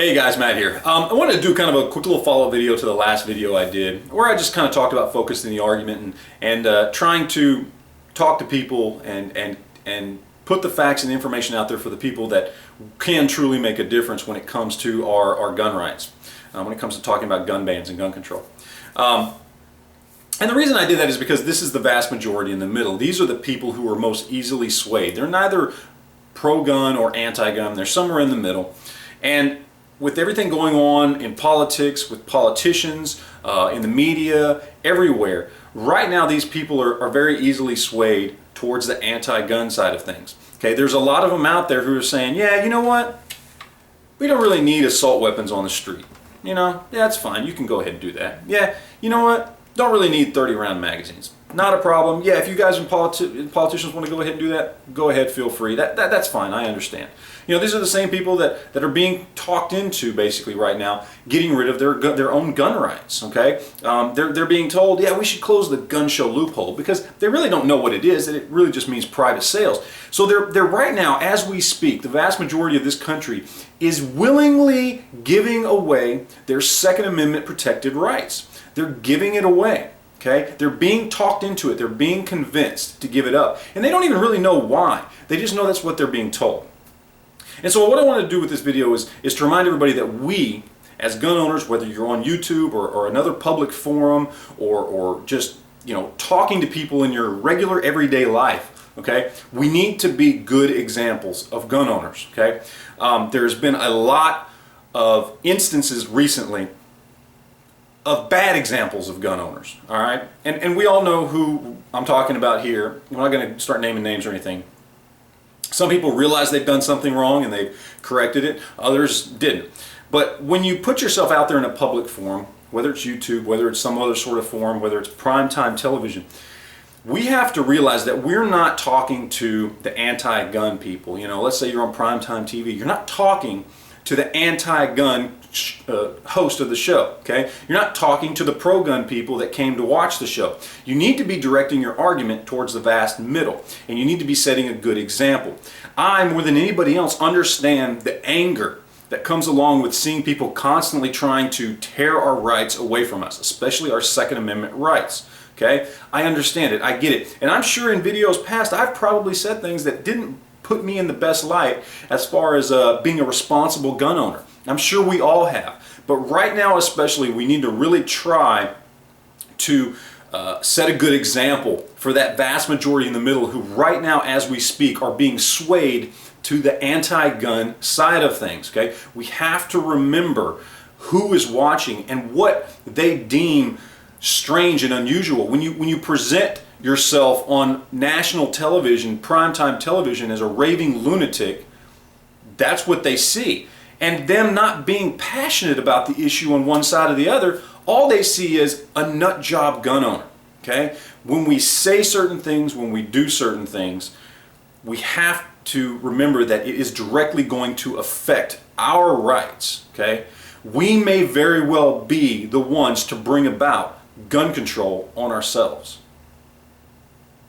Hey guys, Matt here. I wanted to do kind of a quick little follow-up video to the last video I did, where I just kind of talked about focusing the argument and trying to talk to people and put the facts and information out there for the people that can truly make a difference when it comes to our gun rights, when it comes to talking about gun bans and gun control. And the reason I did that is because this is the vast majority in the middle. These are the people who are most easily swayed. They're neither pro-gun or anti-gun. They're somewhere in the middle. And with everything going on in politics, with politicians, in the media, everywhere, right now these people are very easily swayed towards the anti-gun side of things. Okay, there's a lot of them out there who are saying, yeah, you know what? We don't really need assault weapons on the street. You know, yeah, it's fine. You can go ahead and do that. Yeah, you know what? Don't really need 30-round magazines. Not a problem. Yeah, if you guys and politicians want to go ahead and do that, go ahead, feel free. That's fine. I understand. You know, these are the same people that are being talked into basically right now, getting rid of their own gun rights. Okay, they're being told, yeah, we should close the gun show loophole because they really don't know what it is, and it really just means private sales. So they're right now, as we speak, the vast majority of this country is willingly giving away their Second Amendment protected rights. They're giving it away. Okay? They're being talked into it. They're being convinced to give it up. And they don't even really know why. They just know that's what they're being told. And so what I want to do with this video is to remind everybody that we, as gun owners, whether you're on YouTube or another public forum or just, you know, talking to people in your regular everyday life, okay, we need to be good examples of gun owners, okay? There's been a lot of instances recently of bad examples of gun owners, all right? And we all know who I'm talking about here. I'm not going to start naming names or anything. Some people realize they've done something wrong and they've corrected it. Others didn't. But when you put yourself out there in a public forum, whether it's YouTube, whether it's some other sort of forum, whether it's primetime television, we have to realize that we're not talking to the anti-gun people. You know, let's say you're on primetime TV. You're not talking to the anti-gun host of the show, okay? You're not talking to the pro-gun people that came to watch the show. You need to be directing your argument towards the vast middle, and you need to be setting a good example. I, more than anybody else, understand the anger that comes along with seeing people constantly trying to tear our rights away from us, especially our Second Amendment rights. Okay? I understand it. I get it. And I'm sure in videos past, I've probably said things that didn't put me in the best light as far as being a responsible gun owner. I'm sure we all have. But right now especially, we need to really try to set a good example for that vast majority in the middle who right now as we speak are being swayed to the anti-gun side of things. Okay? We have to remember who is watching and what they deem strange and unusual. When you present yourself on national television, primetime television, as a raving lunatic, that's what they see. And them not being passionate about the issue on one side or the other, all they see is a nut job gun owner. Okay? When we say certain things, when we do certain things, we have to remember that it is directly going to affect our rights. Okay? We may very well be the ones to bring about gun control on ourselves.